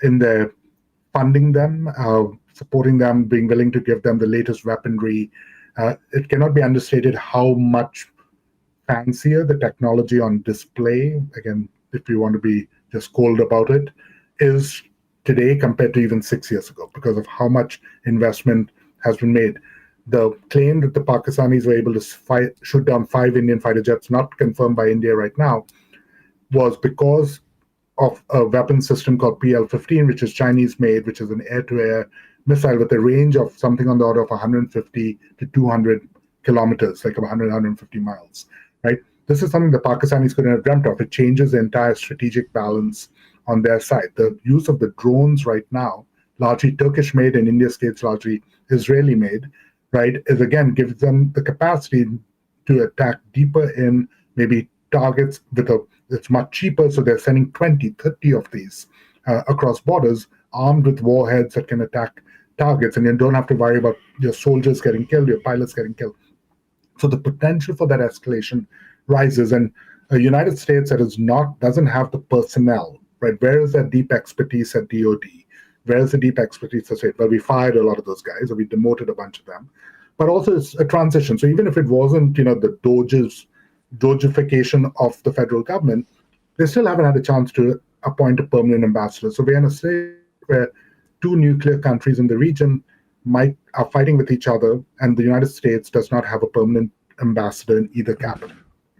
In their funding them, supporting them, being willing to give them the latest weaponry. It cannot be understated how much fancier the technology on display, again, if you want to be just cold about it, is today compared to even 6 years ago because of how much investment has been made. The claim that the Pakistanis were able to shoot down 5 Indian fighter jets, not confirmed by India right now, was because of a weapon system called PL-15, which is Chinese-made, which is an air-to-air missile with a range of something on the order of 150 to 200 kilometers, like 150 miles, right? This is something the Pakistanis couldn't have dreamt of. It changes the entire strategic balance on their side. The use of the drones right now, largely Turkish-made, in India's case, largely Israeli-made, right, is again gives them the capacity to attack deeper in maybe targets it's much cheaper, so they're sending 20, 30 of these across borders, armed with warheads that can attack targets, and you don't have to worry about your soldiers getting killed, your pilots getting killed. So the potential for that escalation rises, and a United States that doesn't have the personnel, right? Where is that deep expertise at DoD? Where is the deep expertise to say, well, we fired a lot of those guys, or we demoted a bunch of them. But also it's a transition. So even if it wasn't, the Dogification of the federal government, they still haven't had a chance to appoint a permanent ambassador. So we're in a state where 2 nuclear countries in the region are fighting with each other, and the United States does not have a permanent ambassador in either capital.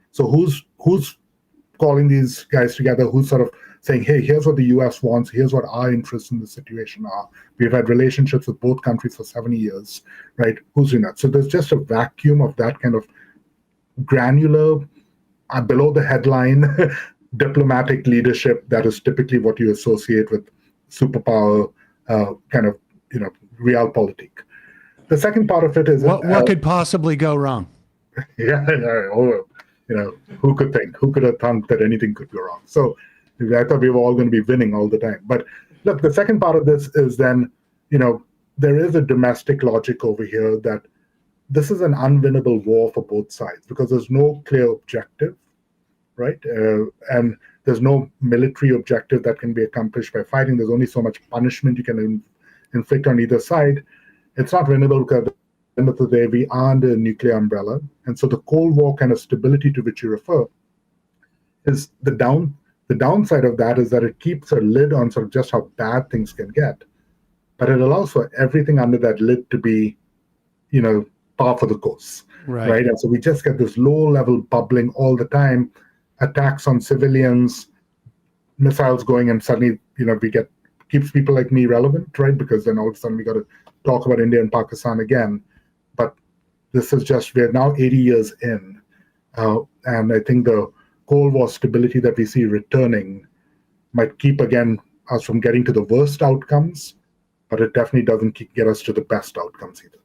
So who's calling these guys together? Who's sort of saying, hey, here's what the US wants, here's what our interests in the situation are. We've had relationships with both countries for 70 years, right? Who's doing that? So there's just a vacuum of that kind of granular, below the headline diplomatic leadership that is typically what you associate with superpower kind of realpolitik. The second part of it is what could possibly go wrong? Yeah, who could think? Who could have thought that anything could go wrong? So I thought we were all going to be winning all the time. But look, the second part of this is then, there is a domestic logic over here that this is an unwinnable war for both sides because there's no clear objective, right? And there's no military objective that can be accomplished by fighting. There's only so much punishment you can inflict on either side. It's not winnable because at the end of the day, we are under a nuclear umbrella. And so the Cold War kind of stability to which you refer is the downside of that is that it keeps a lid on sort of just how bad things can get. But it allows for everything under that lid to be, par for the course, right? And so we just get this low-level bubbling all the time, attacks on civilians, missiles going, and suddenly, keeps people like me relevant, right? Because then all of a sudden we got to talk about India and Pakistan again. But this is just, we're now 80 years in. And I think the Cold War stability that we see returning might keep, again, us from getting to the worst outcomes, but it definitely doesn't get us to the best outcomes either.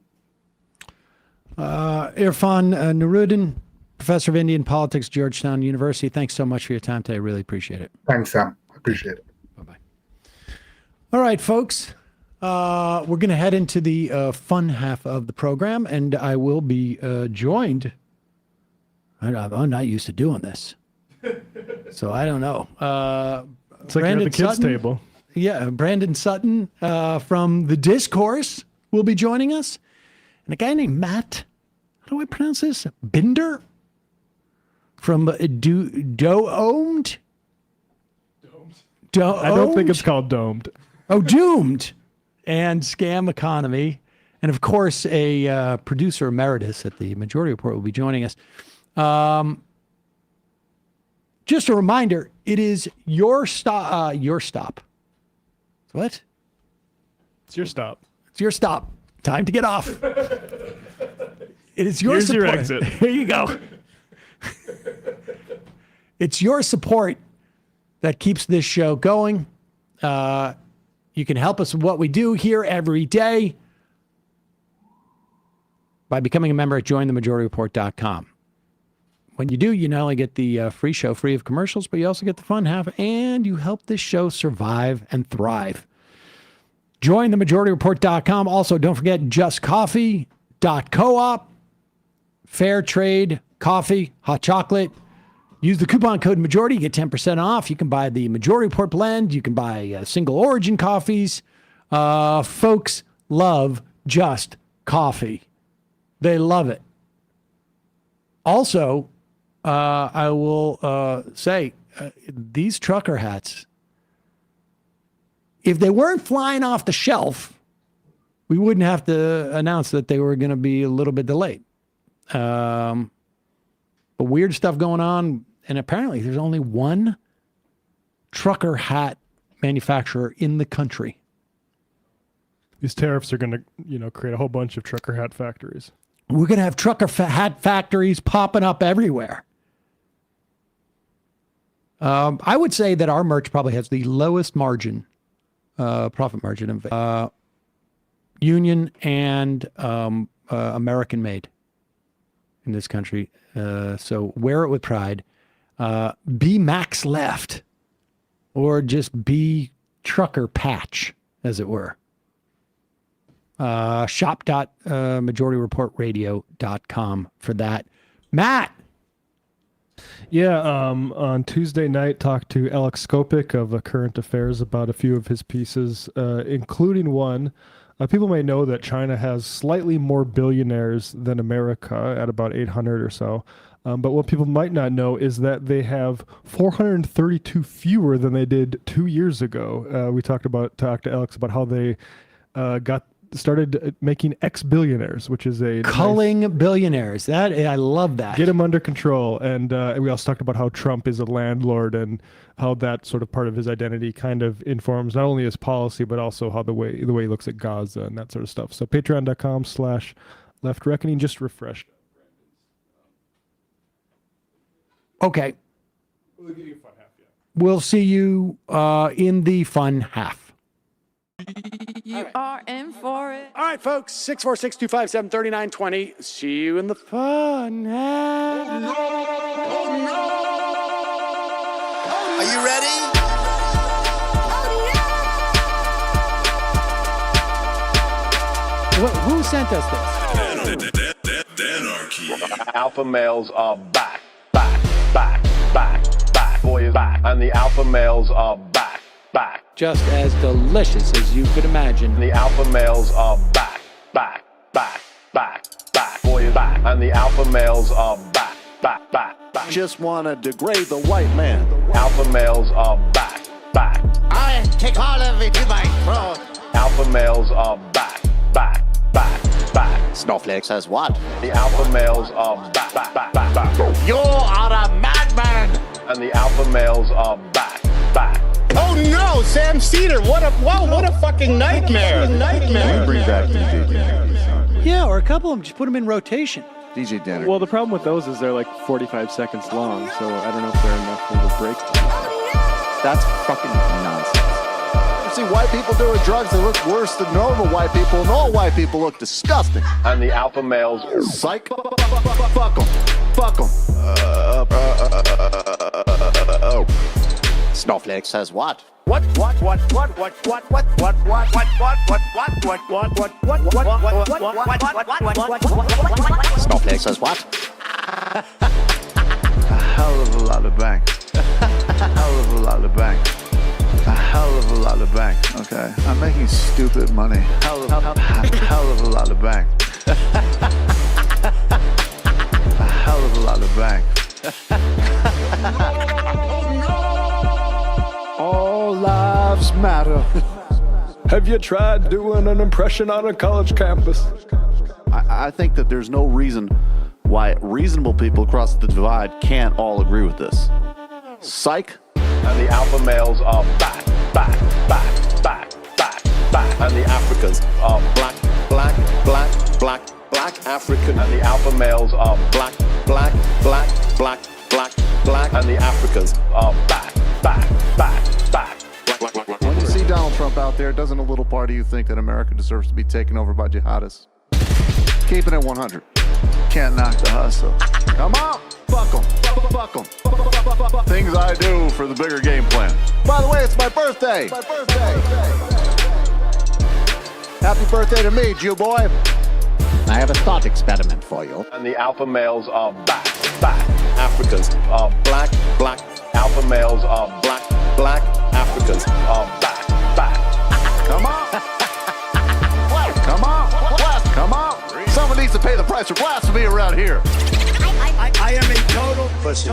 Irfan Nooruddin, professor of Indian politics, Georgetown University. Thanks so much for your time today. I really appreciate it. Thanks, Sam. Appreciate it. Bye-bye. All right, folks. We're going to head into the fun half of the program, and I will be joined. I'm not used to doing this, so I don't know. It's like you're at the kids' table. Yeah, Brandon Sutton from The Discourse will be joining us. And a guy named Matt, how do I pronounce this? Binder? From Domed? I don't think it's called Domed. Oh, Doomed. And Scam Economy. And of course, a producer emeritus at the Majority Report will be joining us. Just a reminder, it is your stop. Your stop. What? It's your stop. It's your stop. Time to get off. It is your Here's support. your exit. Here you go. It's your support that keeps this show going. You can help us with what we do here every day by becoming a member at jointhemajorityreport.com. When you do, you not only get the free show free of commercials, but you also get the fun half, and you help this show survive and thrive. Jointhemajorityreport.com. Also, don't forget justcoffee.coop. Fair trade, coffee, hot chocolate. Use the coupon code majority. You get 10% off. You can buy the Majority Report blend. You can buy single origin coffees. Folks love Just Coffee. They love it. Also, I will say these trucker hats, if they weren't flying off the shelf, we wouldn't have to announce that they were going to be a little bit delayed. But weird stuff going on. And apparently there's only one trucker hat manufacturer in the country. These tariffs are going to, create a whole bunch of trucker hat factories. We're going to have trucker hat factories popping up everywhere. I would say that our merch probably has the lowest margin, profit margin of union and American made in this country. So wear it with pride. Be Max Left, or just be Trucker Patch, as it were. Shop.majorityreportradio.com for that. Matt. Yeah, on Tuesday night, talked to Alex Skopik of Current Affairs about a few of his pieces, including one. People may know that China has slightly more billionaires than America, at about 800 or so. But what people might not know is that they have 432 fewer than they did 2 years ago. We talked to Alex about how they started making ex-billionaires, which is a culling billionaires. I love that. Get them under control. And we also talked about how Trump is a landlord and how that sort of part of his identity kind of informs not only his policy, but also how the way he looks at Gaza and that sort of stuff. So patreon.com/leftreckoning, just refreshed. Okay. We'll see you in the fun half. You are in for it. All right, folks. 646-257-3920. See you in the fun half. Oh, no. Are you ready? Who sent us this? Anarchy. Alpha males are back. Boy is back. And the alpha males are back. Just as delicious as you could imagine. The alpha males are back. Boy is back. And the alpha males are back. Just wanna degrade the white man. Alpha males are back. I take all of it in my throat. Alpha males are back. Snowflake says what? The alpha males are back. You are a madman. And the alpha males are back. Oh no, Sam Seder! What a fucking nightmare! Bring back DJ. Yeah, or a couple of them. Just put them in rotation. DJ Denner. Well, the problem with those is they're like 45 seconds long, so I don't know if they're enough of a break. That's fucking nonsense. You see white people doing drugs, they look worse than normal white people, and all white people look disgusting. And the alpha males... Psych. Fuck them. Snowflake says what? Snowflake says what? A hell of a lot of bank. A hell of a lot of bank. A hell of a lot of bank. Okay, I'm making stupid money. Hell of a lot of bank. A hell of a lot of bank. All lives matter. Have you tried doing an impression on a college campus? I think that there's no reason why reasonable people across the divide can't all agree with this. Psych. And the alpha males are back. And the Africans are black. black African, and the alpha males are black, black, black, black, black, black, and the Africans are back, back, back, back. When you see Donald Trump out there, doesn't a little part of you think that America deserves to be taken over by jihadists? Keeping it 100. Can't knock the hustle. Come on, fuck them, fuck them. Things I do for the bigger game plan. By the way, it's my birthday. Happy birthday to me, Jew boy. I have a thought experiment for you. And the alpha males are back, back. Africans are black, black. Alpha males are black, black. Africans are back, back. Come on. Come on. Come on. Someone needs to pay the price for blasphemy around here. I am a total Pussy.